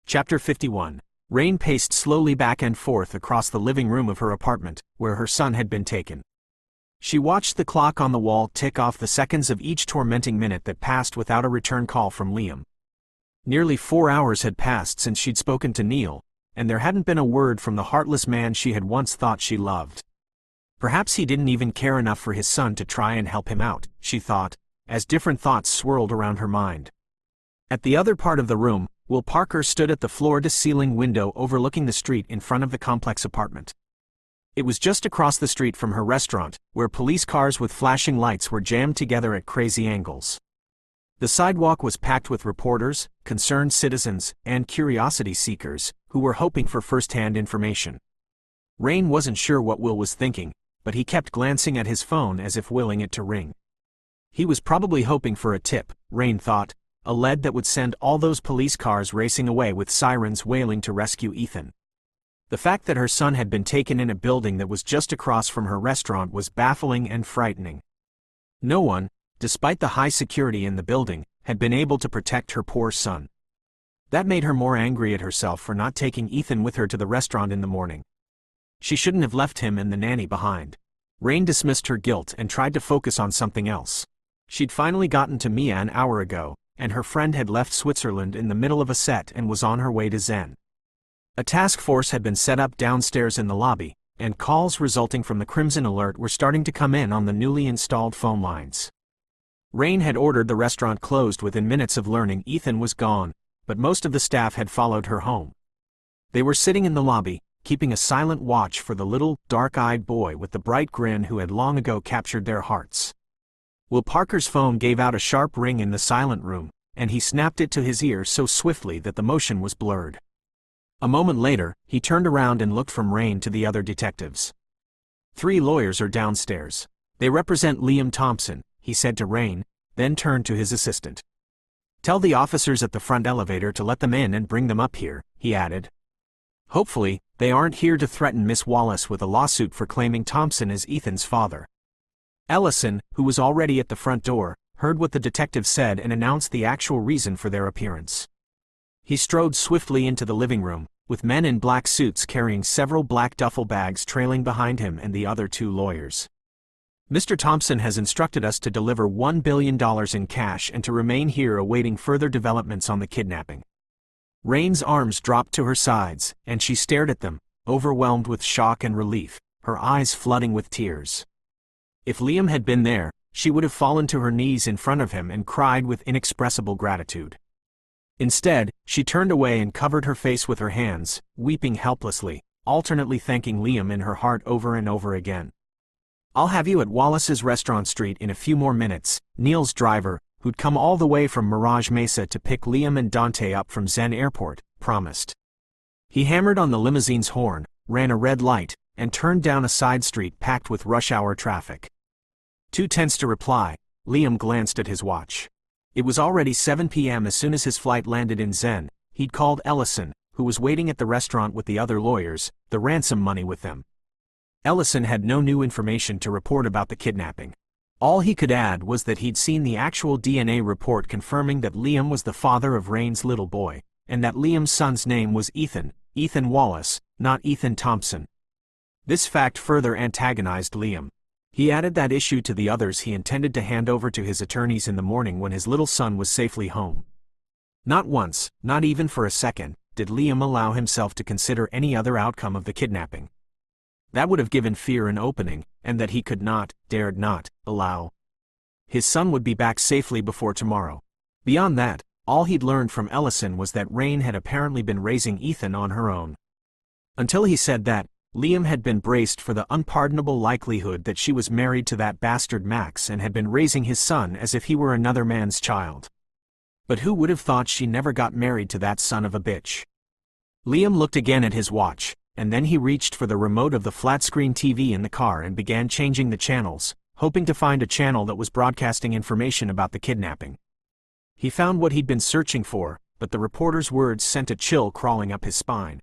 Chapter 51. Rain paced slowly back and forth across the living room of her apartment, where her son had been taken. She watched the clock on the wall tick off the seconds of each tormenting minute that passed without a return call from Liam. Nearly 4 hours had passed since she'd spoken to Neil, and there hadn't been a word from the heartless man she had once thought she loved. Perhaps he didn't even care enough for his son to try and help him out, she thought, as different thoughts swirled around her mind. At the other part of the room, Will Parker stood at the floor-to-ceiling window overlooking the street in front of the complex apartment. It was just across the street from her restaurant, where police cars with flashing lights were jammed together at crazy angles. The sidewalk was packed with reporters, concerned citizens, and curiosity seekers, who were hoping for first-hand information. Rain wasn't sure what Will was thinking, but he kept glancing at his phone as if willing it to ring. He was probably hoping for a tip, Rain thought, a lead that would send all those police cars racing away with sirens wailing to rescue Ethan. The fact that her son had been taken in a building that was just across from her restaurant was baffling and frightening. No one, despite the high security in the building, had been able to protect her poor son. That made her more angry at herself for not taking Ethan with her to the restaurant in the morning. She shouldn't have left him and the nanny behind. Rain dismissed her guilt and tried to focus on something else. She'd finally gotten to Mia an hour ago, and her friend had left Switzerland in the middle of a set and was on her way to Zen. A task force had been set up downstairs in the lobby, and calls resulting from the Crimson Alert were starting to come in on the newly installed phone lines. Rain had ordered the restaurant closed within minutes of learning Ethan was gone, but most of the staff had followed her home. They were sitting in the lobby, keeping a silent watch for the little, dark-eyed boy with the bright grin who had long ago captured their hearts. Will Parker's phone gave out a sharp ring in the silent room, and he snapped it to his ear so swiftly that the motion was blurred. A moment later, he turned around and looked from Rain to the other detectives. 3 lawyers are downstairs. They represent Liam Thompson, he said to Rain, then turned to his assistant. Tell the officers at the front elevator to let them in and bring them up here, he added. Hopefully, they aren't here to threaten Miss Wallace with a lawsuit for claiming Thompson as Ethan's father. Ellison, who was already at the front door, heard what the detective said and announced the actual reason for their appearance. He strode swiftly into the living room, with men in black suits carrying several black duffel bags trailing behind him and the other 2 lawyers. Mr. Thompson has instructed us to deliver $1 billion in cash and to remain here awaiting further developments on the kidnapping. Rain's arms dropped to her sides, and she stared at them, overwhelmed with shock and relief, her eyes flooding with tears. If Liam had been there, she would have fallen to her knees in front of him and cried with inexpressible gratitude. Instead, she turned away and covered her face with her hands, weeping helplessly, alternately thanking Liam in her heart over and over again. I'll have you at Wallace's Restaurant Street in a few more minutes, Neil's driver, who'd come all the way from Mirage Mesa to pick Liam and Dante up from Zen Airport, promised. He hammered on the limousine's horn, ran a red light, and turned down a side street packed with rush-hour traffic. 2 tenths to reply, Liam glanced at his watch. It was already 7 p.m. As soon as his flight landed in Zen, he'd called Ellison, who was waiting at the restaurant with the other lawyers, the ransom money with them. Ellison had no new information to report about the kidnapping. All he could add was that he'd seen the actual DNA report confirming that Liam was the father of Rain's little boy, and that Liam's son's name was Ethan Wallace, not Ethan Thompson. This fact further antagonized Liam. He added that issue to the others he intended to hand over to his attorneys in the morning when his little son was safely home. Not once, not even for a second, did Liam allow himself to consider any other outcome of the kidnapping. That would have given fear an opening, and that he could not, dared not, allow. His son would be back safely before tomorrow. Beyond that, all he'd learned from Ellison was that Rain had apparently been raising Ethan on her own. Until he said that, Liam had been braced for the unpardonable likelihood that she was married to that bastard Max and had been raising his son as if he were another man's child. But who would have thought she never got married to that son of a bitch? Liam looked again at his watch, and then he reached for the remote of the flat-screen TV in the car and began changing the channels, hoping to find a channel that was broadcasting information about the kidnapping. He found what he'd been searching for, but the reporter's words sent a chill crawling up his spine.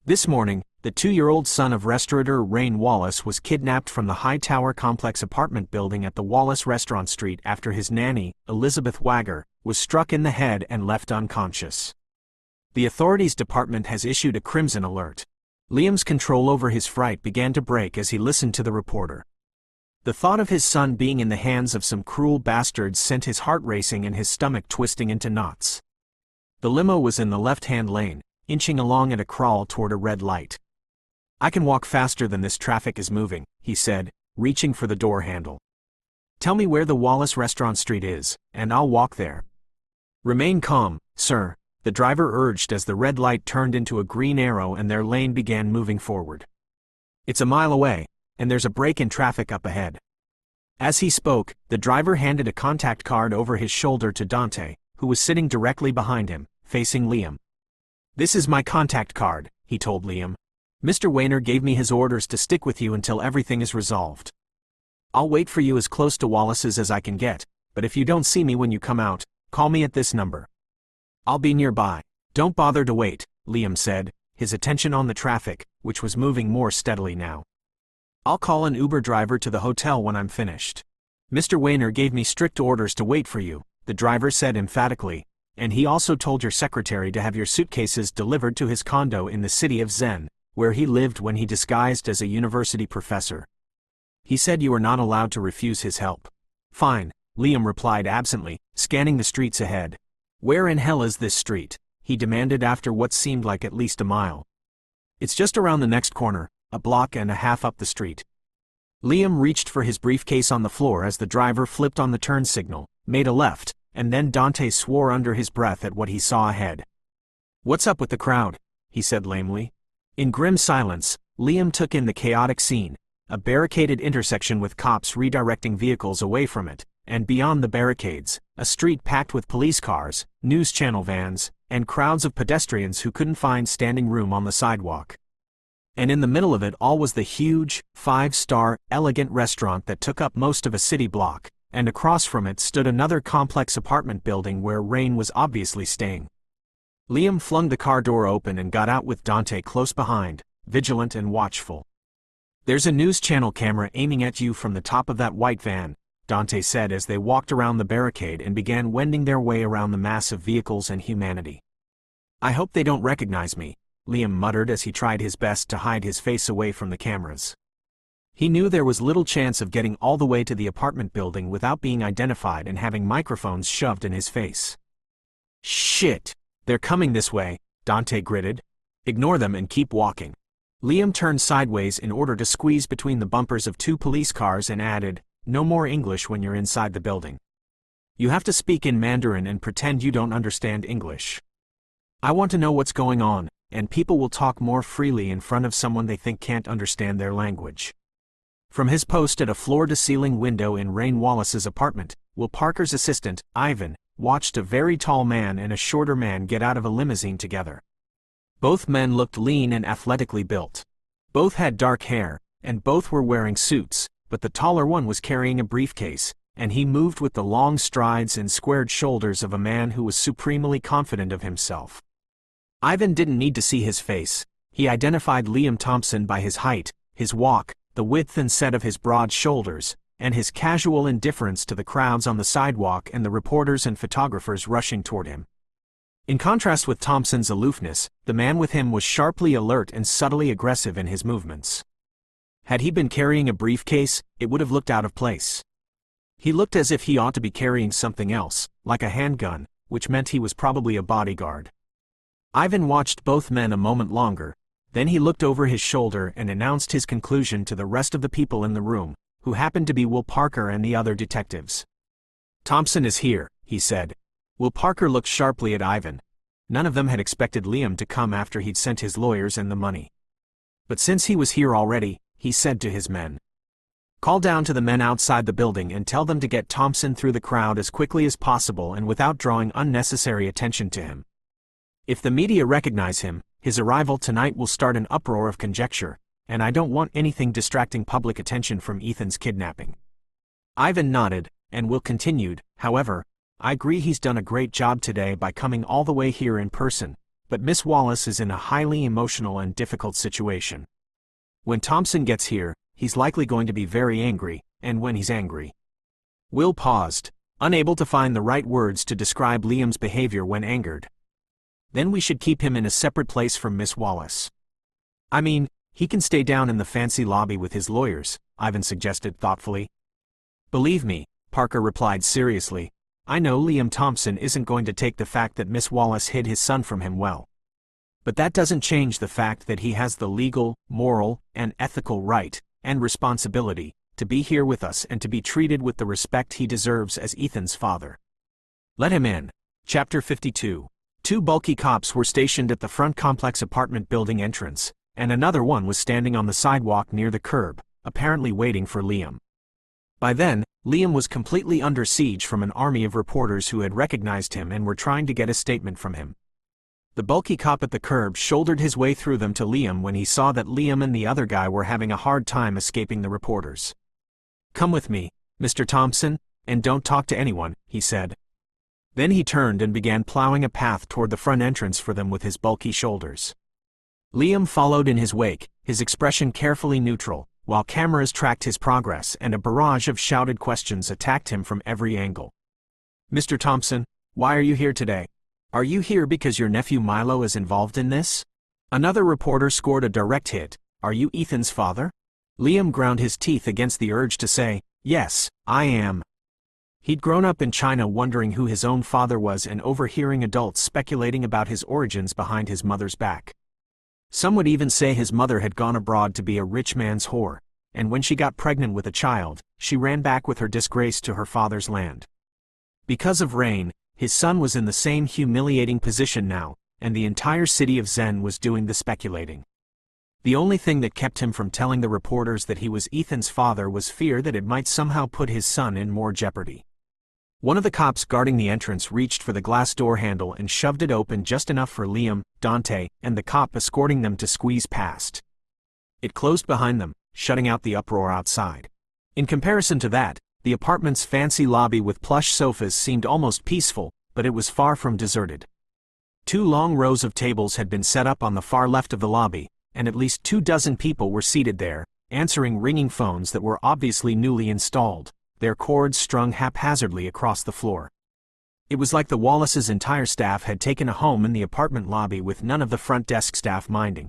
This morning, the 2-year-old son of restaurateur Rain Wallace was kidnapped from the high-tower complex apartment building at the Wallace Restaurant Street after his nanny, Elizabeth Wagger, was struck in the head and left unconscious. The authorities department has issued a crimson alert. Liam's control over his fright began to break as he listened to the reporter. The thought of his son being in the hands of some cruel bastards sent his heart racing and his stomach twisting into knots. The limo was in the left-hand lane, inching along at a crawl toward a red light. "I can walk faster than this traffic is moving," he said, reaching for the door handle. "Tell me where the Wallace Restaurant Street is, and I'll walk there." "Remain calm, sir," the driver urged as the red light turned into a green arrow and their lane began moving forward. "It's a mile away, and there's a break in traffic up ahead." As he spoke, the driver handed a contact card over his shoulder to Dante, who was sitting directly behind him, facing Liam. "This is my contact card," he told Liam. "Mr. Wayner gave me his orders to stick with you until everything is resolved. I'll wait for you as close to Wallace's as I can get, but if you don't see me when you come out, call me at this number. I'll be nearby." "Don't bother to wait," Liam said, his attention on the traffic, which was moving more steadily now. "I'll call an Uber driver to the hotel when I'm finished." "Mr. Wayner gave me strict orders to wait for you," the driver said emphatically, "and he also told your secretary to have your suitcases delivered to his condo in the city of Zen, where he lived when he disguised as a university professor. He said you were not allowed to refuse his help." "Fine," Liam replied absently, scanning the streets ahead. "Where in hell is this street?" he demanded after what seemed like at least a mile. "It's just around the next corner, a block and a half up the street." Liam reached for his briefcase on the floor as the driver flipped on the turn signal, made a left, and then Dante swore under his breath at what he saw ahead. "What's up with the crowd?" he said lamely. In grim silence, Liam took in the chaotic scene, a barricaded intersection with cops redirecting vehicles away from it, and beyond the barricades, a street packed with police cars, news channel vans, and crowds of pedestrians who couldn't find standing room on the sidewalk. And in the middle of it all was the huge, 5-star, elegant restaurant that took up most of a city block, and across from it stood another complex apartment building where Rain was obviously staying. Liam flung the car door open and got out with Dante close behind, vigilant and watchful. "There's a news channel camera aiming at you from the top of that white van," Dante said as they walked around the barricade and began wending their way around the mass of vehicles and humanity. "I hope they don't recognize me," Liam muttered as he tried his best to hide his face away from the cameras. He knew there was little chance of getting all the way to the apartment building without being identified and having microphones shoved in his face. "Shit! They're coming this way," Dante gritted. "Ignore them and keep walking." Liam turned sideways in order to squeeze between the bumpers of 2 police cars and added, "No more English when you're inside the building. You have to speak in Mandarin and pretend you don't understand English. I want to know what's going on, and people will talk more freely in front of someone they think can't understand their language." From his post at a floor-to-ceiling window in Rain Wallace's apartment, Will Parker's assistant, Ivan, watched a very tall man and a shorter man get out of a limousine together. Both men looked lean and athletically built. Both had dark hair, and both were wearing suits, but the taller one was carrying a briefcase, and he moved with the long strides and squared shoulders of a man who was supremely confident of himself. Ivan didn't need to see his face. He identified Liam Thompson by his height, his walk, the width and set of his broad shoulders, and his casual indifference to the crowds on the sidewalk and the reporters and photographers rushing toward him. In contrast with Thompson's aloofness, the man with him was sharply alert and subtly aggressive in his movements. Had he been carrying a briefcase, it would have looked out of place. He looked as if he ought to be carrying something else, like a handgun, which meant he was probably a bodyguard. Ivan watched both men a moment longer, then he looked over his shoulder and announced his conclusion to the rest of the people in the room, who happened to be Will Parker and the other detectives. "Thompson is here," he said. Will Parker looked sharply at Ivan. None of them had expected Liam to come after he'd sent his lawyers and the money. But since he was here already, he said to his men, "Call down to the men outside the building and tell them to get Thompson through the crowd as quickly as possible and without drawing unnecessary attention to him. If the media recognize him, his arrival tonight will start an uproar of conjecture, and I don't want anything distracting public attention from Ethan's kidnapping." Ivan nodded, and Will continued, "However, I agree he's done a great job today by coming all the way here in person, but Miss Wallace is in a highly emotional and difficult situation. When Thompson gets here, he's likely going to be very angry, and when he's angry..." Will paused, unable to find the right words to describe Liam's behavior when angered. Then we should keep him in a separate place from Miss Wallace. I mean, he can stay down in the fancy lobby with his lawyers, Ivan suggested thoughtfully. Believe me, Parker replied seriously, I know Liam Thompson isn't going to take the fact that Miss Wallace hid his son from him well. But that doesn't change the fact that he has the legal, moral, and ethical right, and responsibility, to be here with us and to be treated with the respect he deserves as Ethan's father. Let him in. Chapter 52. Two bulky cops were stationed at the front complex apartment building entrance, and another one was standing on the sidewalk near the curb, apparently waiting for Liam. By then, Liam was completely under siege from an army of reporters who had recognized him and were trying to get a statement from him. The bulky cop at the curb shouldered his way through them to Liam when he saw that Liam and the other guy were having a hard time escaping the reporters. Come with me, Mr. Thompson, and don't talk to anyone, he said. Then he turned and began plowing a path toward the front entrance for them with his bulky shoulders. Liam followed in his wake, his expression carefully neutral, while cameras tracked his progress and a barrage of shouted questions attacked him from every angle. Mr. Thompson, why are you here today? Are you here because your nephew Milo is involved in this? Another reporter scored a direct hit. Are you Ethan's father? Liam ground his teeth against the urge to say, yes, I am. He'd grown up in China wondering who his own father was and overhearing adults speculating about his origins behind his mother's back. Some would even say his mother had gone abroad to be a rich man's whore, and when she got pregnant with a child, she ran back with her disgrace to her father's land. Because of Rain, his son was in the same humiliating position now, and the entire city of Zen was doing the speculating. The only thing that kept him from telling the reporters that he was Ethan's father was fear that it might somehow put his son in more jeopardy. One of the cops guarding the entrance reached for the glass door handle and shoved it open just enough for Liam, Dante, and the cop escorting them to squeeze past. It closed behind them, shutting out the uproar outside. In comparison to that, the apartment's fancy lobby with plush sofas seemed almost peaceful, but it was far from deserted. 2 long rows of tables had been set up on the far left of the lobby, and at least 24 people were seated there, answering ringing phones that were obviously newly installed, their cords strung haphazardly across the floor. It was like the Wallaces' entire staff had taken a home in the apartment lobby with none of the front desk staff minding.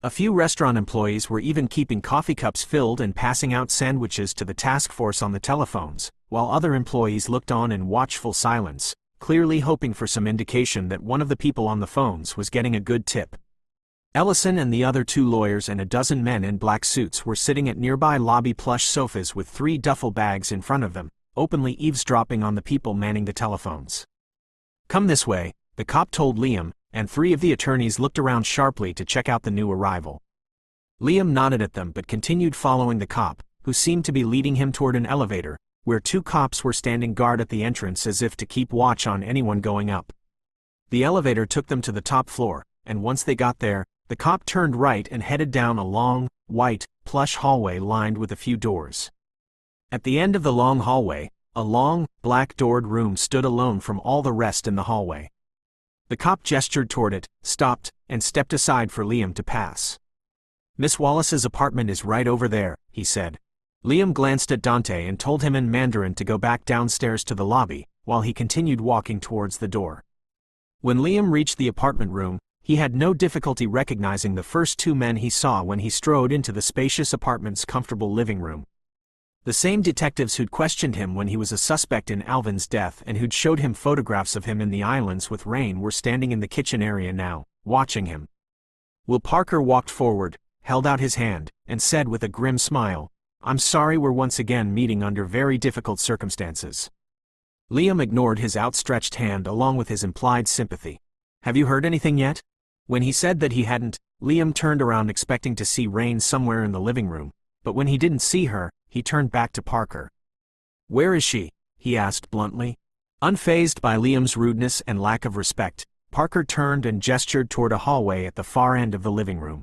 A few restaurant employees were even keeping coffee cups filled and passing out sandwiches to the task force on the telephones, while other employees looked on in watchful silence, clearly hoping for some indication that one of the people on the phones was getting a good tip. Ellison and the other 2 lawyers and a dozen men in black suits were sitting at nearby lobby plush sofas with 3 duffel bags in front of them, openly eavesdropping on the people manning the telephones. Come this way, the cop told Liam, and 3 of the attorneys looked around sharply to check out the new arrival. Liam nodded at them but continued following the cop, who seemed to be leading him toward an elevator, where 2 cops were standing guard at the entrance as if to keep watch on anyone going up. The elevator took them to the top floor, and once they got there, the cop turned right and headed down a long, white, plush hallway lined with a few doors. At the end of the long hallway, a long, black-doored room stood alone from all the rest in the hallway. The cop gestured toward it, stopped, and stepped aside for Liam to pass. Miss Wallace's apartment is right over there, he said. Liam glanced at Dante and told him in Mandarin to go back downstairs to the lobby, while he continued walking towards the door. When Liam reached the apartment room, he had no difficulty recognizing the first 2 men he saw when he strode into the spacious apartment's comfortable living room. The same detectives who'd questioned him when he was a suspect in Alvin's death and who'd showed him photographs of him in the islands with Rain were standing in the kitchen area now, watching him. Will Parker walked forward, held out his hand, and said with a grim smile, I'm sorry we're once again meeting under very difficult circumstances. Liam ignored his outstretched hand along with his implied sympathy. Have you heard anything yet? When he said that he hadn't, Liam turned around expecting to see Rain somewhere in the living room, but when he didn't see her, he turned back to Parker. Where is she? He asked bluntly. Unfazed by Liam's rudeness and lack of respect, Parker turned and gestured toward a hallway at the far end of the living room.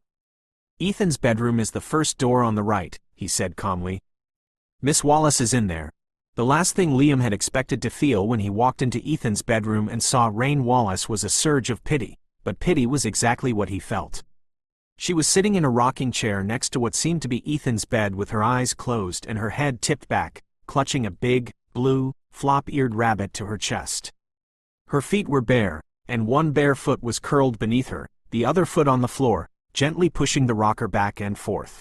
Ethan's bedroom is the first door on the right, he said calmly. Miss Wallace is in there. The last thing Liam had expected to feel when he walked into Ethan's bedroom and saw Rain Wallace was a surge of pity, but pity was exactly what he felt. She was sitting in a rocking chair next to what seemed to be Ethan's bed with her eyes closed and her head tipped back, clutching a big, blue, flop-eared rabbit to her chest. Her feet were bare, and one bare foot was curled beneath her, the other foot on the floor, gently pushing the rocker back and forth.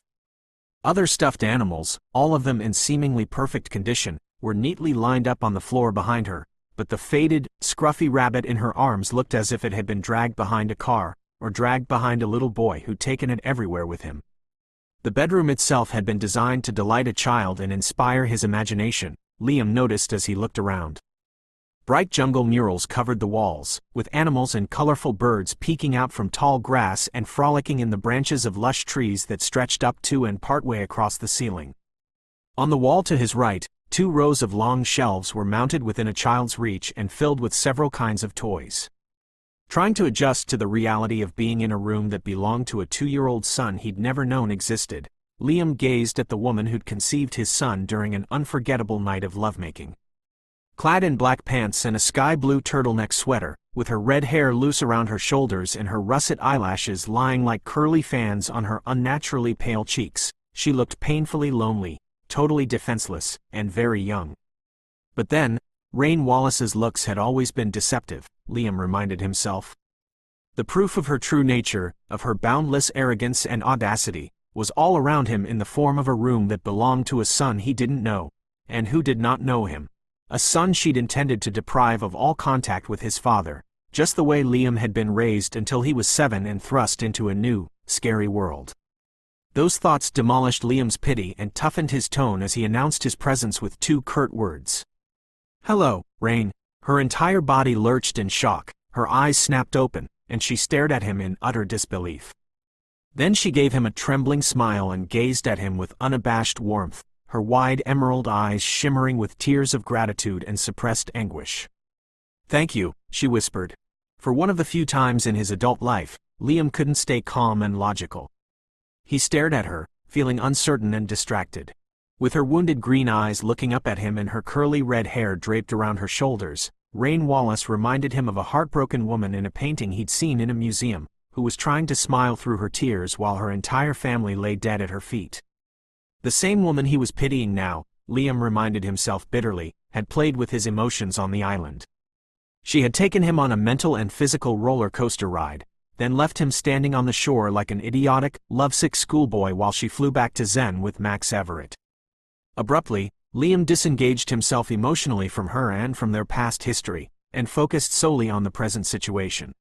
Other stuffed animals, all of them in seemingly perfect condition, were neatly lined up on the floor behind her, but the faded, scruffy rabbit in her arms looked as if it had been dragged behind a car, or dragged behind a little boy who'd taken it everywhere with him. The bedroom itself had been designed to delight a child and inspire his imagination, Liam noticed as he looked around. Bright jungle murals covered the walls, with animals and colorful birds peeking out from tall grass and frolicking in the branches of lush trees that stretched up to and partway across the ceiling. On the wall to his right, 2 rows of long shelves were mounted within a child's reach and filled with several kinds of toys. Trying to adjust to the reality of being in a room that belonged to a 2-year-old son he'd never known existed, Liam gazed at the woman who'd conceived his son during an unforgettable night of lovemaking. Clad in black pants and a sky-blue turtleneck sweater, with her red hair loose around her shoulders and her russet eyelashes lying like curly fans on her unnaturally pale cheeks, she looked painfully lonely, totally defenseless, and very young. But then, Rain Wallace's looks had always been deceptive, Liam reminded himself. The proof of her true nature, of her boundless arrogance and audacity, was all around him in the form of a room that belonged to a son he didn't know, and who did not know him. A son she'd intended to deprive of all contact with his father, just the way Liam had been raised until he was 7 and thrust into a new, scary world. Those thoughts demolished Liam's pity and toughened his tone as he announced his presence with 2 curt words. "Hello, Rain." Her entire body lurched in shock, her eyes snapped open, and she stared at him in utter disbelief. Then she gave him a trembling smile and gazed at him with unabashed warmth, her wide emerald eyes shimmering with tears of gratitude and suppressed anguish. "Thank you," she whispered. For one of the few times in his adult life, Liam couldn't stay calm and logical. He stared at her, feeling uncertain and distracted. With her wounded green eyes looking up at him and her curly red hair draped around her shoulders, Rain Wallace reminded him of a heartbroken woman in a painting he'd seen in a museum, who was trying to smile through her tears while her entire family lay dead at her feet. The same woman he was pitying now, Liam reminded himself bitterly, had played with his emotions on the island. She had taken him on a mental and physical roller coaster ride, then left him standing on the shore like an idiotic, lovesick schoolboy while she flew back to Zen with Max Everett. Abruptly, Liam disengaged himself emotionally from her and from their past history, and focused solely on the present situation.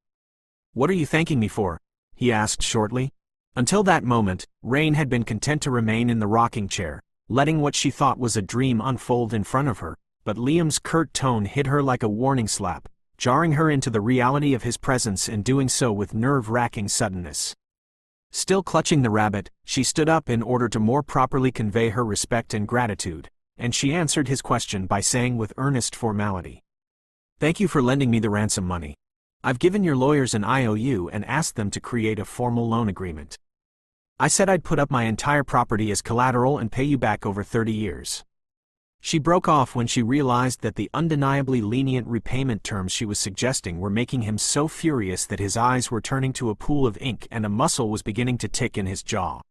"What are you thanking me for?" he asked shortly. Until that moment, Rain had been content to remain in the rocking chair, letting what she thought was a dream unfold in front of her, but Liam's curt tone hit her like a warning slap, jarring her into the reality of his presence and doing so with nerve-wracking suddenness. Still clutching the rabbit, she stood up in order to more properly convey her respect and gratitude, and she answered his question by saying with earnest formality, "Thank you for lending me the ransom money. I've given your lawyers an IOU and asked them to create a formal loan agreement. I said I'd put up my entire property as collateral and pay you back over 30 years. She broke off when she realized that the undeniably lenient repayment terms she was suggesting were making him so furious that his eyes were turning to a pool of ink and a muscle was beginning to tick in his jaw.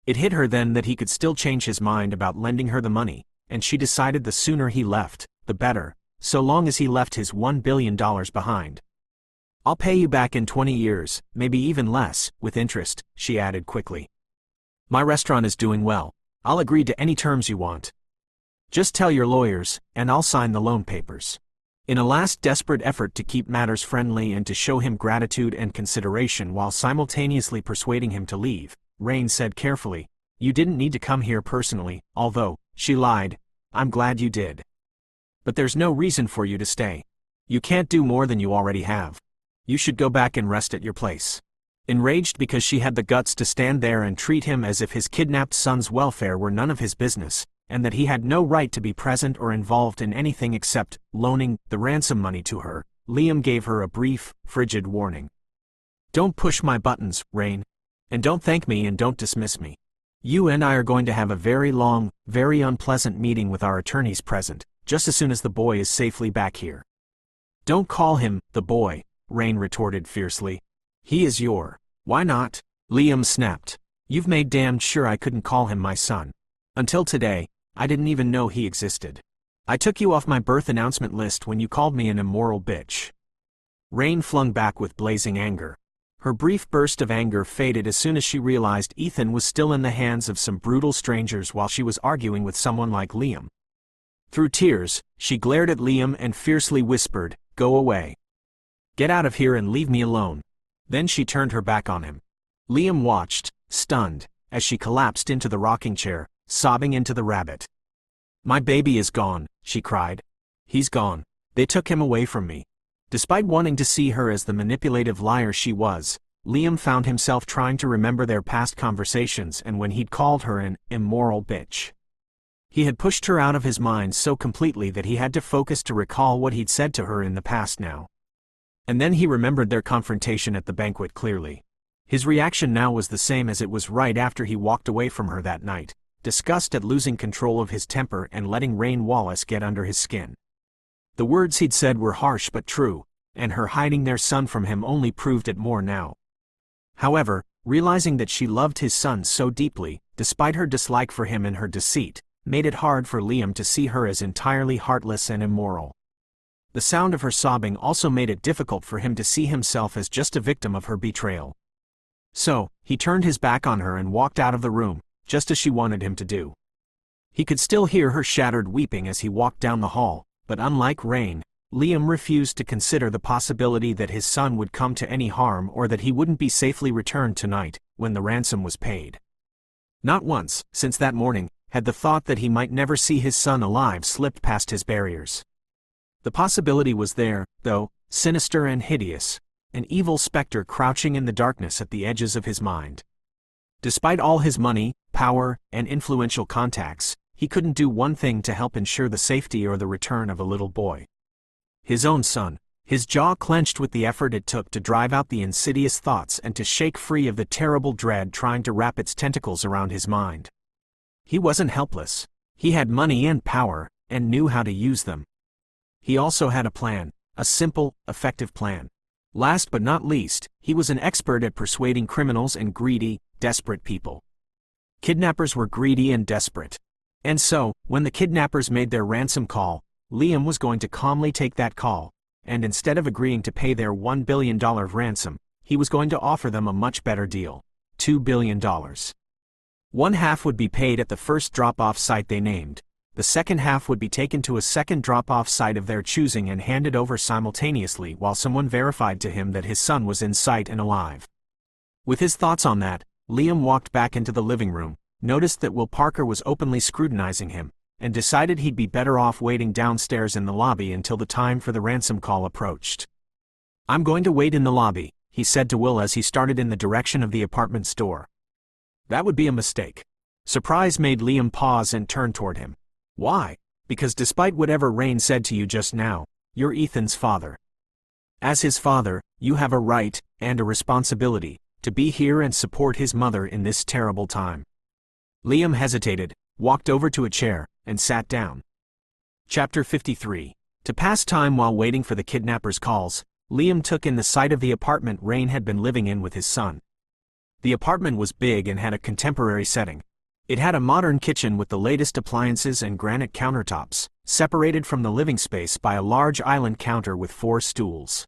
It hit her then that he could still change his mind about lending her the money, and she decided the sooner he left, the better, so long as he left his $1 billion behind. "I'll pay you back in 20 years, maybe even less, with interest," she added quickly. "My restaurant is doing well. I'll agree to any terms you want. Just tell your lawyers, and I'll sign the loan papers." In a last desperate effort to keep matters friendly and to show him gratitude and consideration while simultaneously persuading him to leave, Rain said carefully, "You didn't need to come here personally, although," she lied, "I'm glad you did. But there's no reason for you to stay. You can't do more than you already have. You should go back and rest at your place." Enraged because she had the guts to stand there and treat him as if his kidnapped son's welfare were none of his business, and that he had no right to be present or involved in anything except loaning the ransom money to her, Liam gave her a brief, frigid warning. "Don't push my buttons, Rain. And don't thank me and don't dismiss me. You and I are going to have a very long, very unpleasant meeting with our attorneys present, just as soon as the boy is safely back here." "Don't call him the boy," Rain retorted fiercely. "He is your—" "Why not?" Liam snapped. "You've made damned sure I couldn't call him my son. Until today, I didn't even know he existed. I took you off my birth announcement list when you called me an immoral bitch." Rain flung back with blazing anger. Her brief burst of anger faded as soon as she realized Ethan was still in the hands of some brutal strangers while she was arguing with someone like Liam. Through tears, she glared at Liam and fiercely whispered, "Go away. Get out of here and leave me alone." Then she turned her back on him. Liam watched, stunned, as she collapsed into the rocking chair, sobbing into the rabbit. "My baby is gone," she cried. "He's gone. They took him away from me." Despite wanting to see her as the manipulative liar she was, Liam found himself trying to remember their past conversations and when he'd called her an immoral bitch. He had pushed her out of his mind so completely that he had to focus to recall what he'd said to her in the past now. And then he remembered their confrontation at the banquet clearly. His reaction now was the same as it was right after he walked away from her that night, disgust at losing control of his temper and letting Rain Wallace get under his skin. The words he'd said were harsh but true, and her hiding their son from him only proved it more now. However, realizing that she loved his son so deeply, despite her dislike for him and her deceit, made it hard for Liam to see her as entirely heartless and immoral. The sound of her sobbing also made it difficult for him to see himself as just a victim of her betrayal. So, he turned his back on her and walked out of the room, just as she wanted him to do. He could still hear her shattered weeping as he walked down the hall, but unlike Rain, Liam refused to consider the possibility that his son would come to any harm or that he wouldn't be safely returned tonight, when the ransom was paid. Not once, since that morning, had the thought that he might never see his son alive slipped past his barriers. The possibility was there, though, sinister and hideous, an evil specter crouching in the darkness at the edges of his mind. Despite all his money, power, and influential contacts, he couldn't do one thing to help ensure the safety or the return of a little boy. His own son. His jaw clenched with the effort it took to drive out the insidious thoughts and to shake free of the terrible dread trying to wrap its tentacles around his mind. He wasn't helpless. He had money and power, and knew how to use them. He also had a plan, a simple, effective plan. Last but not least, he was an expert at persuading criminals and greedy, desperate people. Kidnappers were greedy and desperate. And so, when the kidnappers made their ransom call, Liam was going to calmly take that call, and instead of agreeing to pay their $1 billion ransom, he was going to offer them a much better deal: $2 billion. One half would be paid at the first drop-off site they named. The second half would be taken to a second drop-off site of their choosing and handed over simultaneously while someone verified to him that his son was in sight and alive. With his thoughts on that, Liam walked back into the living room, noticed that Will Parker was openly scrutinizing him, and decided he'd be better off waiting downstairs in the lobby until the time for the ransom call approached. "I'm going to wait in the lobby," he said to Will as he started in the direction of the apartment's door. "That would be a mistake." Surprise made Liam pause and turn toward him. "Why?" "Because despite whatever Rain said to you just now, you're Ethan's father. As his father, you have a right, and a responsibility, to be here and support his mother in this terrible time." Liam hesitated, walked over to a chair, and sat down. Chapter 53. To pass time while waiting for the kidnappers' calls, Liam took in the sight of the apartment Rain had been living in with his son. The apartment was big and had a contemporary setting. It had a modern kitchen with the latest appliances and granite countertops, separated from the living space by a large island counter with 4 stools.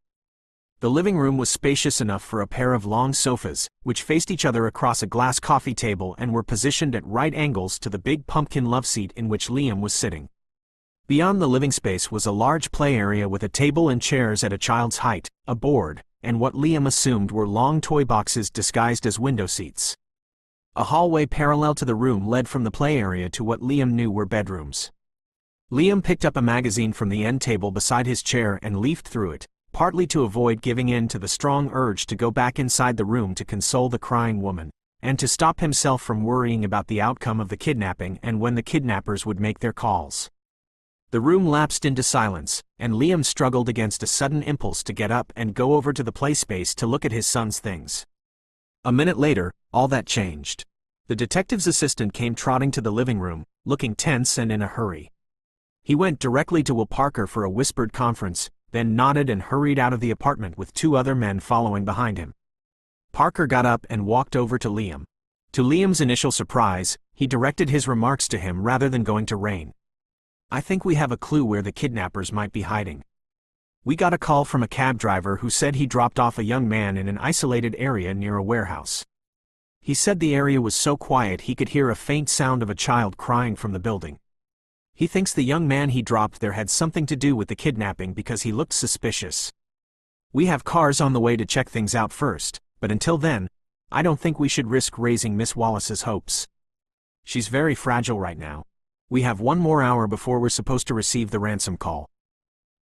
The living room was spacious enough for a pair of long sofas, which faced each other across a glass coffee table and were positioned at right angles to the big pumpkin loveseat in which Liam was sitting. Beyond the living space was a large play area with a table and chairs at a child's height, a board, and what Liam assumed were long toy boxes disguised as window seats. A hallway parallel to the room led from the play area to what Liam knew were bedrooms. Liam picked up a magazine from the end table beside his chair and leafed through it, partly to avoid giving in to the strong urge to go back inside the room to console the crying woman, and to stop himself from worrying about the outcome of the kidnapping and when the kidnappers would make their calls. The room lapsed into silence, and Liam struggled against a sudden impulse to get up and go over to the play space to look at his son's things. A minute later, all that changed. The detective's assistant came trotting to the living room, looking tense and in a hurry. He went directly to Will Parker for a whispered conference, then nodded and hurried out of the apartment with 2 other men following behind him. Parker got up and walked over to Liam. To Liam's initial surprise, he directed his remarks to him rather than going to Rain. "I think we have a clue where the kidnappers might be hiding." We got a call from a cab driver who said he dropped off a young man in an isolated area near a warehouse. He said the area was so quiet he could hear a faint sound of a child crying from the building. He thinks the young man he dropped there had something to do with the kidnapping because he looked suspicious. We have cars on the way to check things out first, but until then, I don't think we should risk raising Miss Wallace's hopes. She's very fragile right now. We have 1 more hour before we're supposed to receive the ransom call.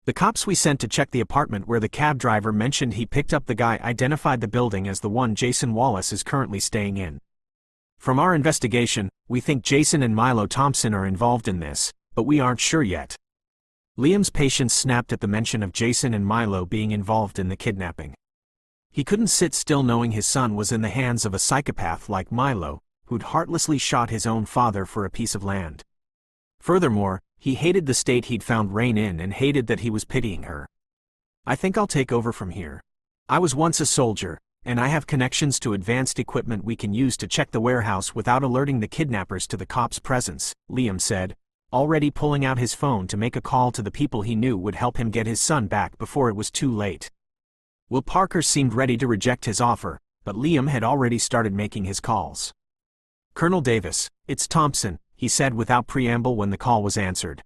The cops we sent to check the apartment where the cab driver mentioned he picked up the guy identified the building as the one Jason Wallace is currently staying in. From our investigation, we think Jason and Milo Thompson are involved in this, but we aren't sure yet. Liam's patience snapped at the mention of Jason and Milo being involved in the kidnapping. He couldn't sit still knowing his son was in the hands of a psychopath like Milo, who'd heartlessly shot his own father for a piece of land. Furthermore, he hated the state he'd found Rain in and hated that he was pitying her. I think I'll take over from here. I was once a soldier, and I have connections to advanced equipment we can use to check the warehouse without alerting the kidnappers to the cops' presence, Liam said, already pulling out his phone to make a call to the people he knew would help him get his son back before it was too late. Will Parker seemed ready to reject his offer, but Liam had already started making his calls. Colonel Davis, it's Thompson, he said without preamble when the call was answered.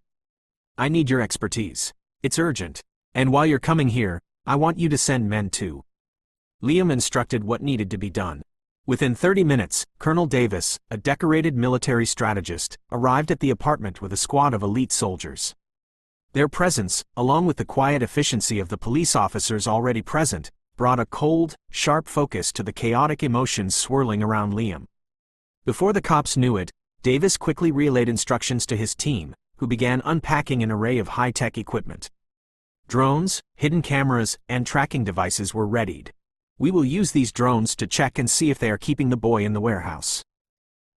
I need your expertise. It's urgent. And while you're coming here, I want you to send men too. Liam instructed what needed to be done. Within 30 minutes, Colonel Davis, a decorated military strategist, arrived at the apartment with a squad of elite soldiers. Their presence, along with the quiet efficiency of the police officers already present, brought a cold, sharp focus to the chaotic emotions swirling around Liam. Before the cops knew it, Davis quickly relayed instructions to his team, who began unpacking an array of high-tech equipment. Drones, hidden cameras, and tracking devices were readied. We will use these drones to check and see if they are keeping the boy in the warehouse.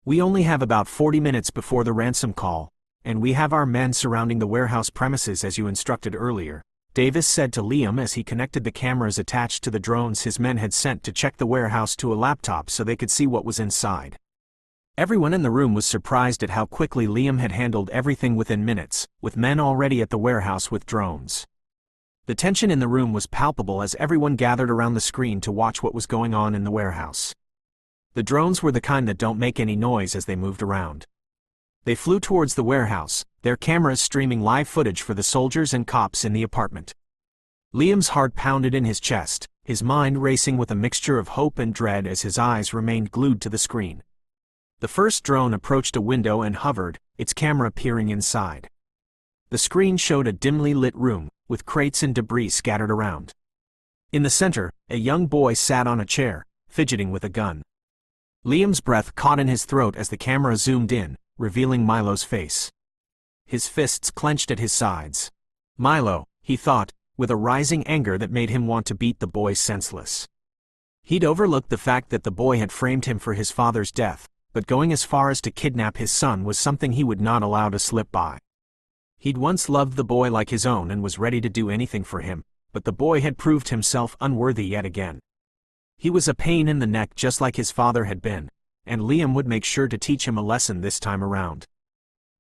We only have about 40 minutes before the ransom call, and we have our men surrounding the warehouse premises as you instructed earlier, Davis said to Liam as he connected the cameras attached to the drones his men had sent to check the warehouse to a laptop so they could see what was inside. Everyone in the room was surprised at how quickly Liam had handled everything within minutes, with men already at the warehouse with drones. The tension in the room was palpable as everyone gathered around the screen to watch what was going on in the warehouse. The drones were the kind that don't make any noise as they moved around. They flew towards the warehouse, their cameras streaming live footage for the soldiers and cops in the apartment. Liam's heart pounded in his chest, his mind racing with a mixture of hope and dread as his eyes remained glued to the screen. The first drone approached a window and hovered, its camera peering inside. The screen showed a dimly lit room, with crates and debris scattered around. In the center, a young boy sat on a chair, fidgeting with a gun. Liam's breath caught in his throat as the camera zoomed in, revealing Milo's face. His fists clenched at his sides. Milo, he thought, with a rising anger that made him want to beat the boy senseless. He'd overlooked the fact that the boy had framed him for his father's death, but going as far as to kidnap his son was something he would not allow to slip by. He'd once loved the boy like his own and was ready to do anything for him, but the boy had proved himself unworthy yet again. He was a pain in the neck just like his father had been, and Liam would make sure to teach him a lesson this time around.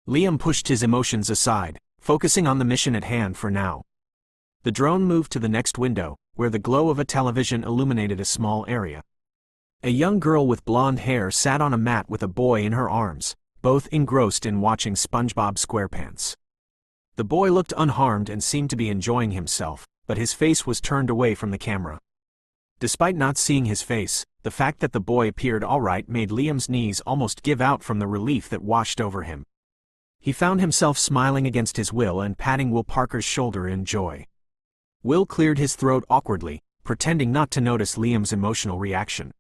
Liam pushed his emotions aside, focusing on the mission at hand for now. The drone moved to the next window, where the glow of a television illuminated a small area. A young girl with blonde hair sat on a mat with a boy in her arms, both engrossed in watching SpongeBob SquarePants. The boy looked unharmed and seemed to be enjoying himself, but his face was turned away from the camera. Despite not seeing his face, the fact that the boy appeared all right made Liam's knees almost give out from the relief that washed over him. He found himself smiling against his will and patting Will Parker's shoulder in joy. Will cleared his throat awkwardly, pretending not to notice Liam's emotional reaction.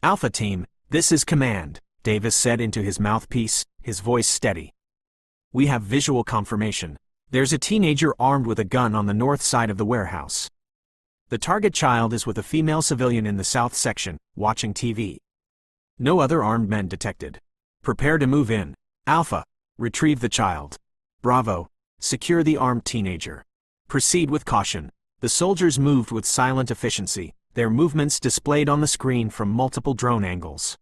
"Alpha Team, this is Command," Davis said into his mouthpiece, his voice steady. "We have visual confirmation. There's a teenager armed with a gun on the north side of the warehouse. The target child is with a female civilian in the south section, watching TV. No other armed men detected. Prepare to move in. Alpha, retrieve the child. Bravo, secure the armed teenager. Proceed with caution." The soldiers moved with silent efficiency, their movements displayed on the screen from multiple drone angles.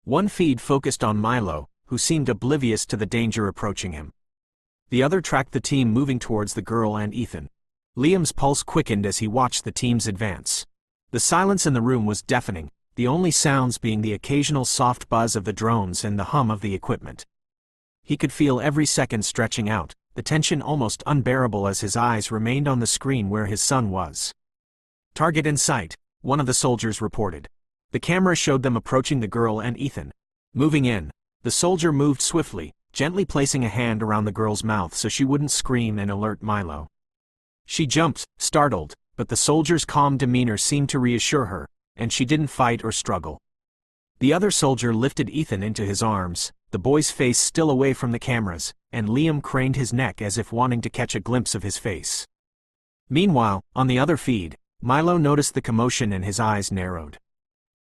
One feed focused on Milo, who seemed oblivious to the danger approaching him. The other tracked the team moving towards the girl and Ethan. Liam's pulse quickened as he watched the teams advance. The silence in the room was deafening, the only sounds being the occasional soft buzz of the drones and the hum of the equipment. He could feel every second stretching out, the tension almost unbearable as his eyes remained on the screen where his son was. "Target in sight," one of the soldiers reported. The camera showed them approaching the girl and Ethan. Moving in, the soldier moved swiftly, gently placing a hand around the girl's mouth so she wouldn't scream and alert Milo. She jumped, startled, but the soldier's calm demeanor seemed to reassure her, and she didn't fight or struggle. The other soldier lifted Ethan into his arms, the boy's face still away from the cameras, and Liam craned his neck as if wanting to catch a glimpse of his face. Meanwhile, on the other feed, Milo noticed the commotion and his eyes narrowed.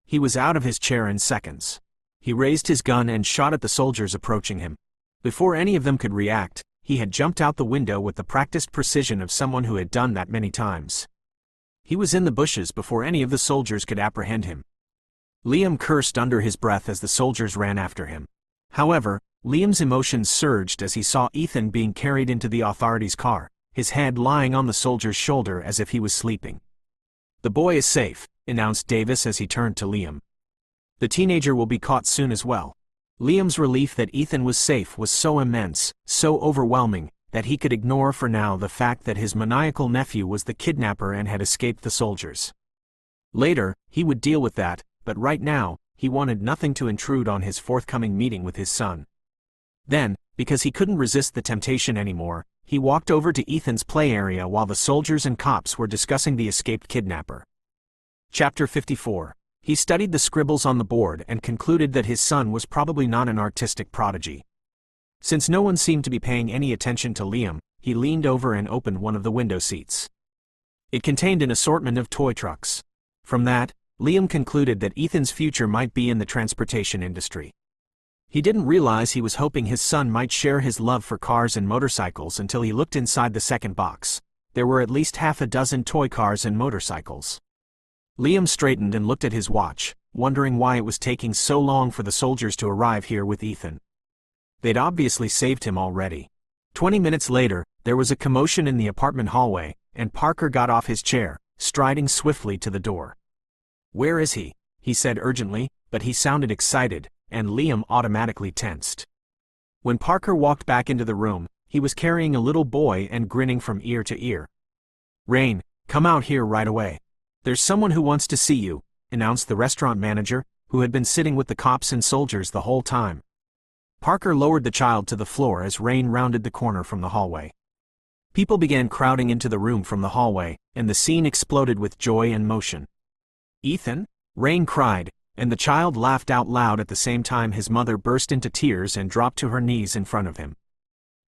He was out of his chair in seconds. He raised his gun and shot at the soldiers approaching him. Before any of them could react, he had jumped out the window with the practiced precision of someone who had done that many times. He was in the bushes before any of the soldiers could apprehend him. Liam cursed under his breath as the soldiers ran after him. However, Liam's emotions surged as he saw Ethan being carried into the authorities' car, his head lying on the soldier's shoulder as if he was sleeping. "The boy is safe," announced Davis as he turned to Liam. "The teenager will be caught soon as well." Liam's relief that Ethan was safe was so immense, so overwhelming, that he could ignore for now the fact that his maniacal nephew was the kidnapper and had escaped the soldiers. Later, he would deal with that, but right now, he wanted nothing to intrude on his forthcoming meeting with his son. Then, because he couldn't resist the temptation anymore, he walked over to Ethan's play area while the soldiers and cops were discussing the escaped kidnapper. Chapter 54. He studied the scribbles on the board and concluded that his son was probably not an artistic prodigy. Since no one seemed to be paying any attention to Liam, he leaned over and opened one of the window seats. It contained an assortment of toy trucks. From that, Liam concluded that Ethan's future might be in the transportation industry. He didn't realize he was hoping his son might share his love for cars and motorcycles until he looked inside the second box. There were at least half a dozen toy cars and motorcycles. Liam straightened and looked at his watch, wondering why it was taking so long for the soldiers to arrive here with Ethan. They'd obviously saved him already. 20 minutes later, there was a commotion in the apartment hallway, and Parker got off his chair, striding swiftly to the door. "Where is he?" he said urgently, but he sounded excited, and Liam automatically tensed. When Parker walked back into the room, he was carrying a little boy and grinning from ear to ear. "Rain, come out here right away. There's someone who wants to see you," announced the restaurant manager, who had been sitting with the cops and soldiers the whole time. Parker lowered the child to the floor as Rain rounded the corner from the hallway. People began crowding into the room from the hallway, and the scene exploded with joy and motion. "Ethan?" Rain cried, and the child laughed out loud at the same time his mother burst into tears and dropped to her knees in front of him.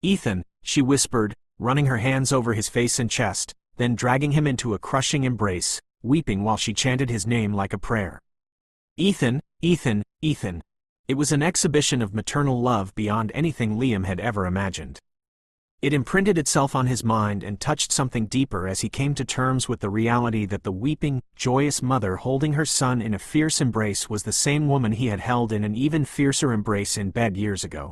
"Ethan," she whispered, running her hands over his face and chest, then dragging him into a crushing embrace, weeping while she chanted his name like a prayer. "Ethan, Ethan, Ethan." It was an exhibition of maternal love beyond anything Liam had ever imagined. It imprinted itself on his mind and touched something deeper as he came to terms with the reality that the weeping, joyous mother holding her son in a fierce embrace was the same woman he had held in an even fiercer embrace in bed years ago.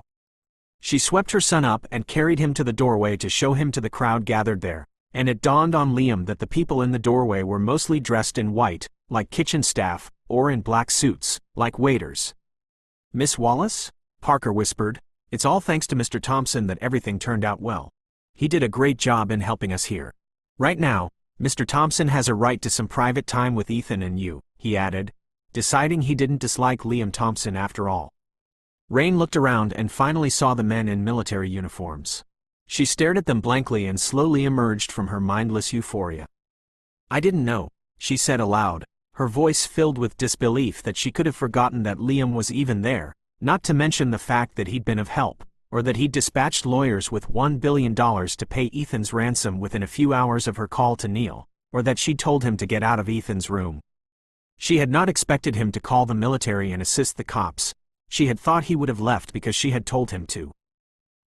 She swept her son up and carried him to the doorway to show him to the crowd gathered there, and it dawned on Liam that the people in the doorway were mostly dressed in white, like kitchen staff, or in black suits, like waiters. "Miss Wallace?" Parker whispered. "It's all thanks to Mr. Thompson that everything turned out well. He did a great job in helping us here. Right now, Mr. Thompson has a right to some private time with Ethan and you," he added, deciding he didn't dislike Liam Thompson after all. Rain looked around and finally saw the men in military uniforms. She stared at them blankly and slowly emerged from her mindless euphoria. "I didn't know," she said aloud, her voice filled with disbelief that she could have forgotten that Liam was even there, not to mention the fact that he'd been of help, or that he'd dispatched lawyers with $1 billion to pay Ethan's ransom within a few hours of her call to Neil, or that she'd told him to get out of Ethan's room. She had not expected him to call the military and assist the cops. She had thought he would have left because she had told him to.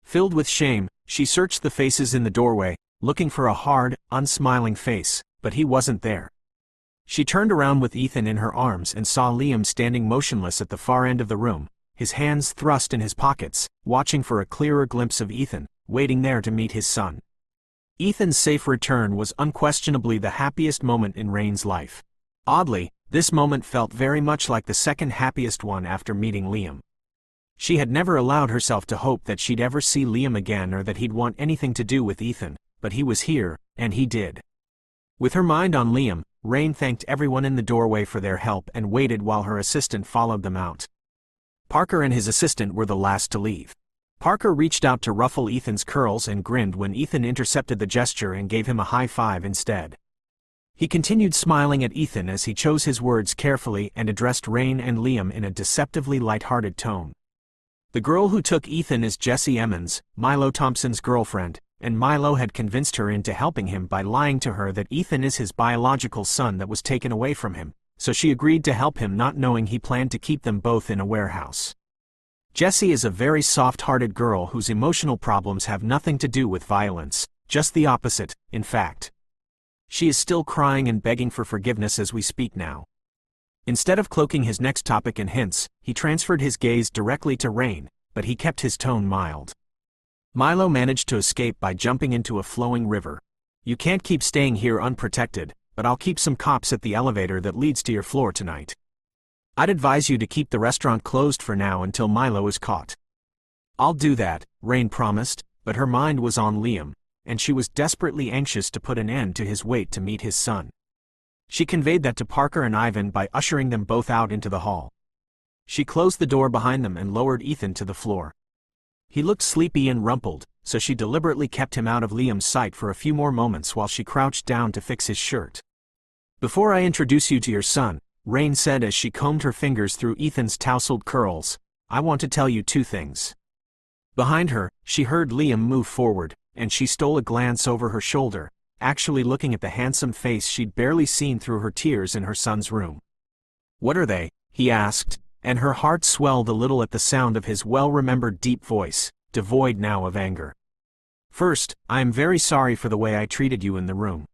Filled with shame, she searched the faces in the doorway, looking for a hard, unsmiling face, but he wasn't there. She turned around with Ethan in her arms and saw Liam standing motionless at the far end of the room, his hands thrust in his pockets, watching for a clearer glimpse of Ethan, waiting there to meet his son. Ethan's safe return was unquestionably the happiest moment in Rain's life. Oddly, this moment felt very much like the second happiest one after meeting Liam. She had never allowed herself to hope that she'd ever see Liam again or that he'd want anything to do with Ethan, but he was here, and he did. With her mind on Liam, Rain thanked everyone in the doorway for their help and waited while her assistant followed them out. Parker and his assistant were the last to leave. Parker reached out to ruffle Ethan's curls and grinned when Ethan intercepted the gesture and gave him a high five instead. He continued smiling at Ethan as he chose his words carefully and addressed Rain and Liam in a deceptively light-hearted tone. The girl who took Ethan is Jessie Emmons, Milo Thompson's girlfriend, and Milo had convinced her into helping him by lying to her that Ethan is his biological son that was taken away from him, so she agreed to help him, not knowing he planned to keep them both in a warehouse. Jessie is a very soft-hearted girl whose emotional problems have nothing to do with violence, just the opposite, in fact. She is still crying and begging for forgiveness as we speak now. Instead of cloaking his next topic in hints, he transferred his gaze directly to Rain, but he kept his tone mild. Milo managed to escape by jumping into a flowing river. You can't keep staying here unprotected, but I'll keep some cops at the elevator that leads to your floor tonight. I'd advise you to keep the restaurant closed for now until Milo is caught. I'll do that, Rain promised, but her mind was on Liam, and she was desperately anxious to put an end to his wait to meet his son. She conveyed that to Parker and Ivan by ushering them both out into the hall. She closed the door behind them and lowered Ethan to the floor. He looked sleepy and rumpled, so she deliberately kept him out of Liam's sight for a few more moments while she crouched down to fix his shirt. Before I introduce you to your son, Rain said as she combed her fingers through Ethan's tousled curls, I want to tell you two things. Behind her, she heard Liam move forward, and she stole a glance over her shoulder, actually looking at the handsome face she'd barely seen through her tears in her son's room. What are they? He asked, and her heart swelled a little at the sound of his well-remembered deep voice, devoid now of anger. First, I am very sorry for the way I treated you in the room.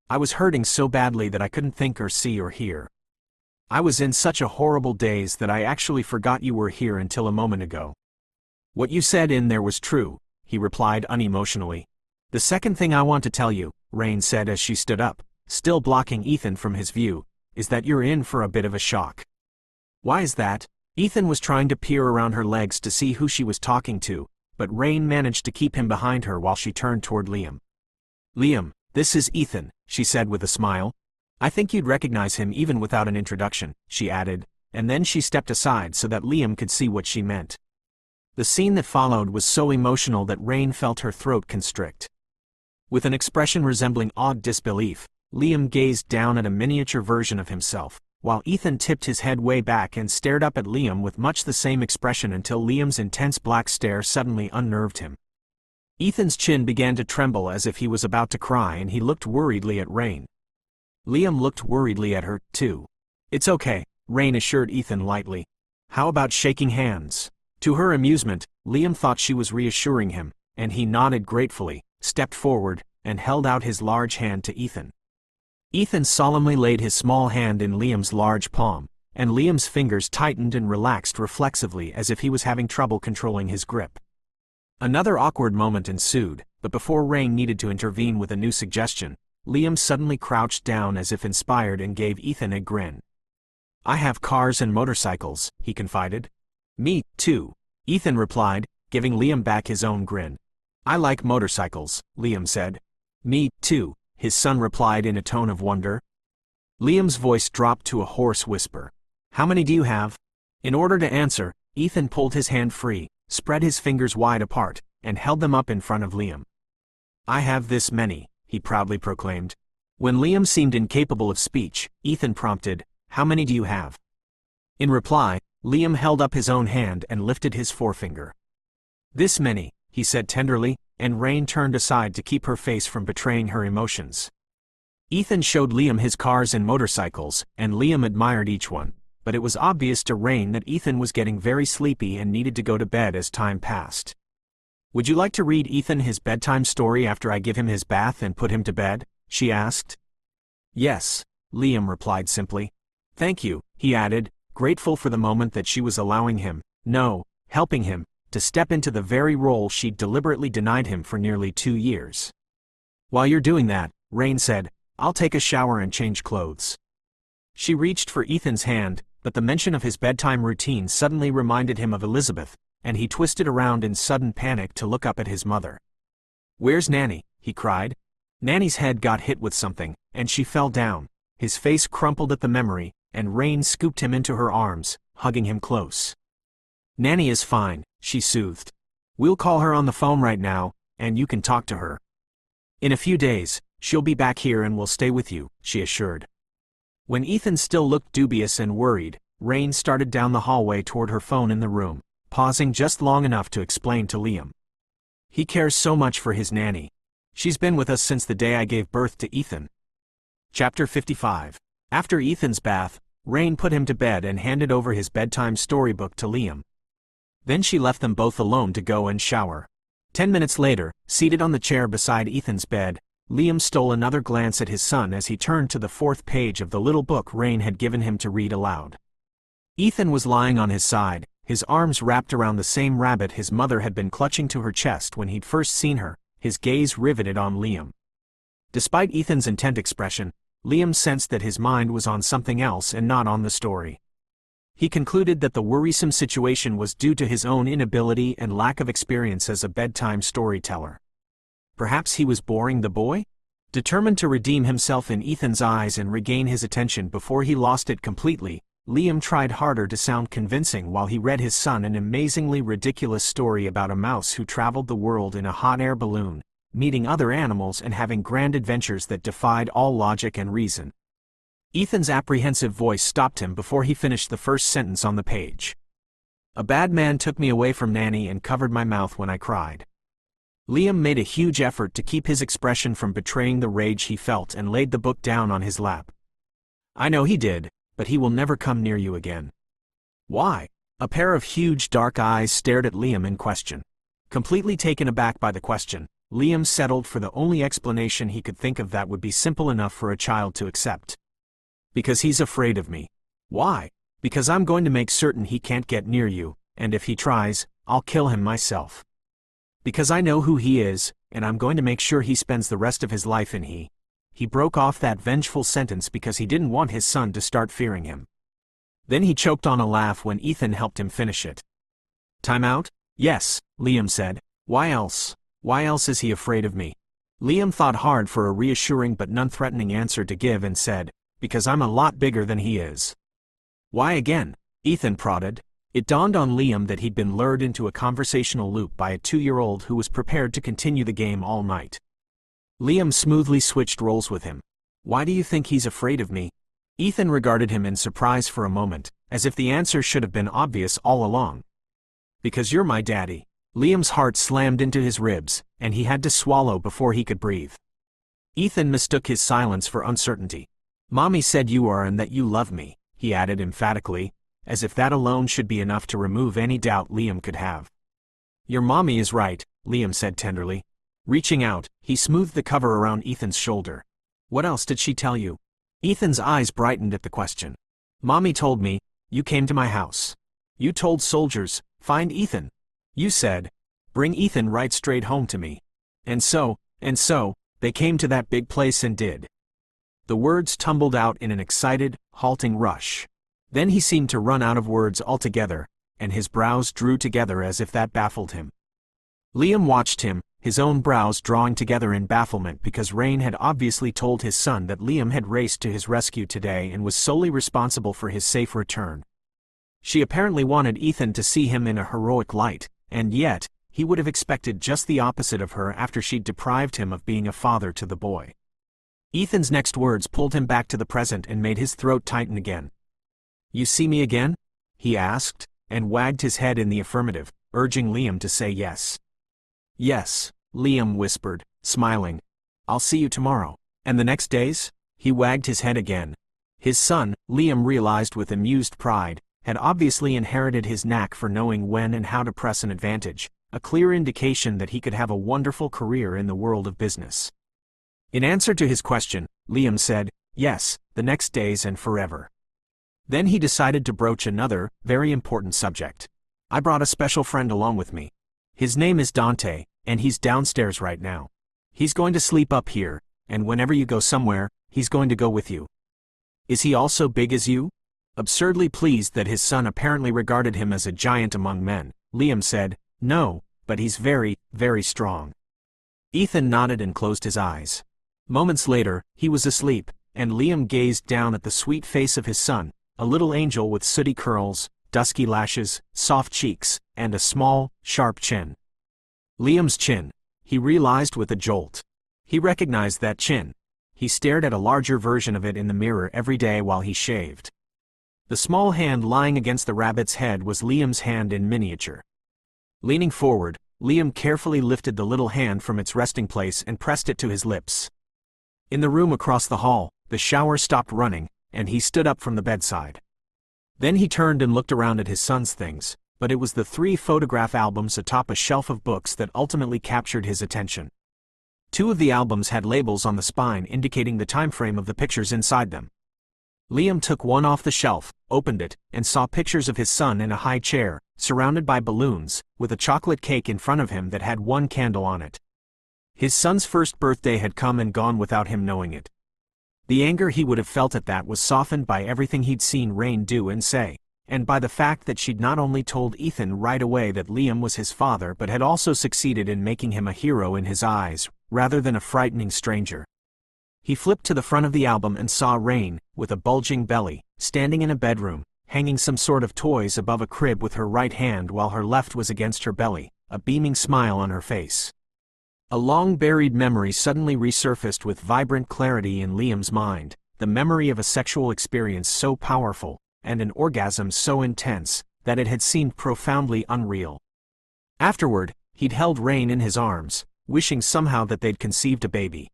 I was hurting so badly that I couldn't think or see or hear. I was in such a horrible daze that I actually forgot you were here until a moment ago. What you said in there was true, he replied unemotionally. The second thing I want to tell you, Rain said as she stood up, still blocking Ethan from his view, is that you're in for a bit of a shock. Why is that? Ethan was trying to peer around her legs to see who she was talking to, but Rain managed to keep him behind her while she turned toward Liam. Liam, this is Ethan, she said with a smile. I think you'd recognize him even without an introduction, she added, and then she stepped aside so that Liam could see what she meant. The scene that followed was so emotional that Rain felt her throat constrict. With an expression resembling awed disbelief, Liam gazed down at a miniature version of himself, while Ethan tipped his head way back and stared up at Liam with much the same expression until Liam's intense black stare suddenly unnerved him. Ethan's chin began to tremble as if he was about to cry, and he looked worriedly at Rain. Liam looked worriedly at her, too. It's okay, Rain assured Ethan lightly. How about shaking hands? To her amusement, Liam thought she was reassuring him, and he nodded gratefully, stepped forward, and held out his large hand to Ethan. Ethan solemnly laid his small hand in Liam's large palm, and Liam's fingers tightened and relaxed reflexively as if he was having trouble controlling his grip. Another awkward moment ensued, but before Rain needed to intervene with a new suggestion, Liam suddenly crouched down as if inspired and gave Ethan a grin. I have cars and motorcycles, he confided. Me, too, Ethan replied, giving Liam back his own grin. I like motorcycles, Liam said. Me, too, his son replied in a tone of wonder. Liam's voice dropped to a hoarse whisper. How many do you have? In order to answer, Ethan pulled his hand free, spread his fingers wide apart, and held them up in front of Liam. I have this many, he proudly proclaimed. When Liam seemed incapable of speech, Ethan prompted, How many do you have? In reply, Liam held up his own hand and lifted his forefinger. This many, he said tenderly, and Rain turned aside to keep her face from betraying her emotions. Ethan showed Liam his cars and motorcycles, and Liam admired each one, but it was obvious to Rain that Ethan was getting very sleepy and needed to go to bed as time passed. Would you like to read Ethan his bedtime story after I give him his bath and put him to bed? She asked. Yes, Liam replied simply. Thank you, he added, grateful for the moment that she was allowing him, no, helping him, to step into the very role she'd deliberately denied him for nearly 2 years. While you're doing that, Rain said, I'll take a shower and change clothes. She reached for Ethan's hand, but the mention of his bedtime routine suddenly reminded him of Elizabeth, and he twisted around in sudden panic to look up at his mother. Where's Nanny? He cried. Nanny's head got hit with something, and she fell down. His face crumpled at the memory, and Rain scooped him into her arms, hugging him close. Nanny is fine, she soothed. We'll call her on the phone right now, and you can talk to her. In a few days, she'll be back here and will stay with you, she assured. When Ethan still looked dubious and worried, Rain started down the hallway toward her phone in the room, pausing just long enough to explain to Liam. He cares so much for his nanny. She's been with us since the day I gave birth to Ethan. Chapter 55. After Ethan's bath, Rain put him to bed and handed over his bedtime storybook to Liam. Then she left them both alone to go and shower. 10 minutes later, seated on the chair beside Ethan's bed, Liam stole another glance at his son as he turned to the 4th page of the little book Rain had given him to read aloud. Ethan was lying on his side, his arms wrapped around the same rabbit his mother had been clutching to her chest when he'd first seen her, his gaze riveted on Liam. Despite Ethan's intent expression, Liam sensed that his mind was on something else and not on the story. He concluded that the worrisome situation was due to his own inability and lack of experience as a bedtime storyteller. Perhaps he was boring the boy? Determined to redeem himself in Ethan's eyes and regain his attention before he lost it completely, Liam tried harder to sound convincing while he read his son an amazingly ridiculous story about a mouse who traveled the world in a hot air balloon, meeting other animals and having grand adventures that defied all logic and reason. Ethan's apprehensive voice stopped him before he finished the first sentence on the page. A bad man took me away from Nanny and covered my mouth when I cried. Liam made a huge effort to keep his expression from betraying the rage he felt and laid the book down on his lap. I know he did, but he will never come near you again. Why? A pair of huge dark eyes stared at Liam in question. Completely taken aback by the question, Liam settled for the only explanation he could think of that would be simple enough for a child to accept. Because he's afraid of me. Why? Because I'm going to make certain he can't get near you, and if he tries, I'll kill him myself. Because I know who he is, and I'm going to make sure he spends the rest of his life in he. He broke off that vengeful sentence because he didn't want his son to start fearing him. Then he choked on a laugh when Ethan helped him finish it. Time out? Yes, Liam said. Why else? Why else is he afraid of me? Liam thought hard for a reassuring but non-threatening answer to give and said, because I'm a lot bigger than he is. Why again? Ethan prodded. It dawned on Liam that he'd been lured into a conversational loop by a 2-year-old who was prepared to continue the game all night. Liam smoothly switched roles with him. Why do you think he's afraid of me? Ethan regarded him in surprise for a moment, as if the answer should have been obvious all along. Because you're my daddy. Liam's heart slammed into his ribs, and he had to swallow before he could breathe. Ethan mistook his silence for uncertainty. Mommy said you are and that you love me, he added emphatically, as if that alone should be enough to remove any doubt Liam could have. Your mommy is right, Liam said tenderly. Reaching out, he smoothed the cover around Ethan's shoulder. What else did she tell you? Ethan's eyes brightened at the question. Mommy told me, you came to my house. You told soldiers, find Ethan. You said, bring Ethan right straight home to me. And so, they came to that big place and did. The words tumbled out in an excited, halting rush. Then he seemed to run out of words altogether, and his brows drew together as if that baffled him. Liam watched him, his own brows drawing together in bafflement because Rain had obviously told his son that Liam had raced to his rescue today and was solely responsible for his safe return. She apparently wanted Ethan to see him in a heroic light, and yet, he would have expected just the opposite of her after she'd deprived him of being a father to the boy. Ethan's next words pulled him back to the present and made his throat tighten again. You see me again? He asked, and wagged his head in the affirmative, urging Liam to say yes. Yes, Liam whispered, smiling. I'll see you tomorrow. And the next days? He wagged his head again. His son, Liam realized with amused pride, had obviously inherited his knack for knowing when and how to press an advantage, a clear indication that he could have a wonderful career in the world of business. In answer to his question, Liam said, yes, the next days and forever. Then he decided to broach another, very important subject. I brought a special friend along with me. His name is Dante, and he's downstairs right now. He's going to sleep up here, and whenever you go somewhere, he's going to go with you. Is he also big as you? Absurdly pleased that his son apparently regarded him as a giant among men, Liam said, No, but he's very, very strong. Ethan nodded and closed his eyes. Moments later, he was asleep, and Liam gazed down at the sweet face of his son, a little angel with sooty curls, dusky lashes, soft cheeks, and a small, sharp chin. Liam's chin, he realized with a jolt. He recognized that chin. He stared at a larger version of it in the mirror every day while he shaved. The small hand lying against the rabbit's head was Liam's hand in miniature. Leaning forward, Liam carefully lifted the little hand from its resting place and pressed it to his lips. In the room across the hall, the shower stopped running, and he stood up from the bedside. Then he turned and looked around at his son's things, but it was the 3 photograph albums atop a shelf of books that ultimately captured his attention. 2 of the albums had labels on the spine indicating the time frame of the pictures inside them. Liam took one off the shelf, opened it, and saw pictures of his son in a high chair, surrounded by balloons, with a chocolate cake in front of him that had 1 candle on it. His son's first birthday had come and gone without him knowing it. The anger he would have felt at that was softened by everything he'd seen Rain do and say, and by the fact that she'd not only told Ethan right away that Liam was his father but had also succeeded in making him a hero in his eyes, rather than a frightening stranger. He flipped to the front of the album and saw Rain, with a bulging belly, standing in a bedroom, hanging some sort of toys above a crib with her right hand while her left was against her belly, a beaming smile on her face. A long-buried memory suddenly resurfaced with vibrant clarity in Liam's mind, the memory of a sexual experience so powerful, and an orgasm so intense, that it had seemed profoundly unreal. Afterward, he'd held Rain in his arms, wishing somehow that they'd conceived a baby.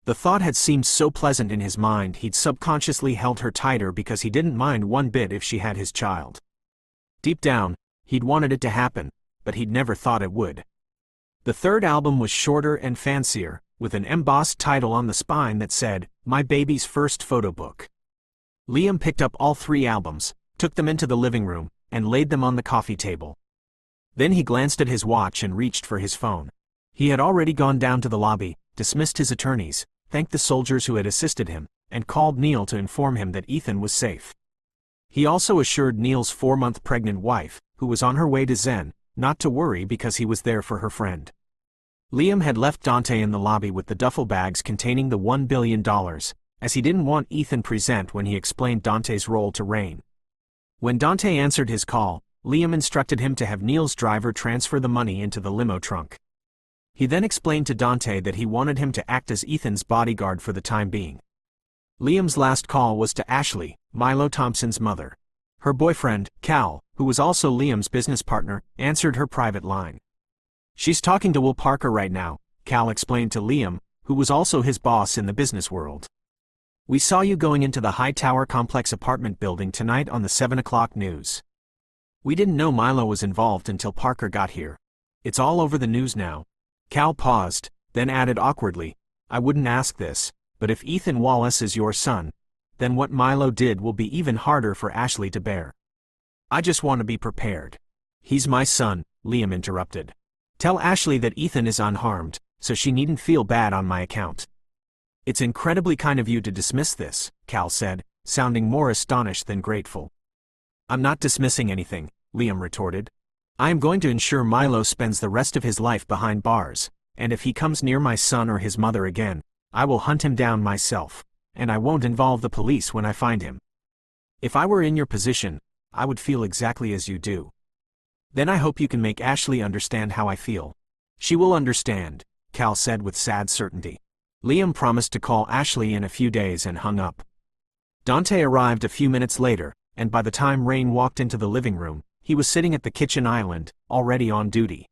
The thought had seemed so pleasant in his mind he'd subconsciously held her tighter because he didn't mind one bit if she had his child. Deep down, he'd wanted it to happen, but he'd never thought it would. The 3rd album was shorter and fancier, with an embossed title on the spine that said, My Baby's First Photo Book. Liam picked up all 3 albums, took them into the living room, and laid them on the coffee table. Then he glanced at his watch and reached for his phone. He had already gone down to the lobby, dismissed his attorneys, thanked the soldiers who had assisted him, and called Neil to inform him that Ethan was safe. He also assured Neil's 4-month pregnant wife, who was on her way to Zen, not to worry because he was there for her friend. Liam had left Dante in the lobby with the duffel bags containing the $1 billion, as he didn't want Ethan present when he explained Dante's role to Rain. When Dante answered his call, Liam instructed him to have Neil's driver transfer the money into the limo trunk. He then explained to Dante that he wanted him to act as Ethan's bodyguard for the time being. Liam's last call was to Ashley, Milo Thompson's mother. Her boyfriend, Cal, who was also Liam's business partner, answered her private line. She's talking to Will Parker right now, Cal explained to Liam, who was also his boss in the business world. We saw you going into the high tower complex apartment building tonight on the 7 o'clock news. We didn't know Milo was involved until Parker got here. It's all over the news now. Cal paused, then added awkwardly, I wouldn't ask this, but if Ethan Wallace is your son, then what Milo did will be even harder for Ashley to bear. I just want to be prepared. He's my son, Liam interrupted. Tell Ashley that Ethan is unharmed, so she needn't feel bad on my account. It's incredibly kind of you to dismiss this, Cal said, sounding more astonished than grateful. I'm not dismissing anything, Liam retorted. I am going to ensure Milo spends the rest of his life behind bars, and if he comes near my son or his mother again, I will hunt him down myself, and I won't involve the police when I find him. If I were in your position, I would feel exactly as you do. Then I hope you can make Ashley understand how I feel. She will understand, Cal said with sad certainty. Liam promised to call Ashley in a few days and hung up. Dante arrived a few minutes later, and by the time Rain walked into the living room, he was sitting at the kitchen island, already on duty.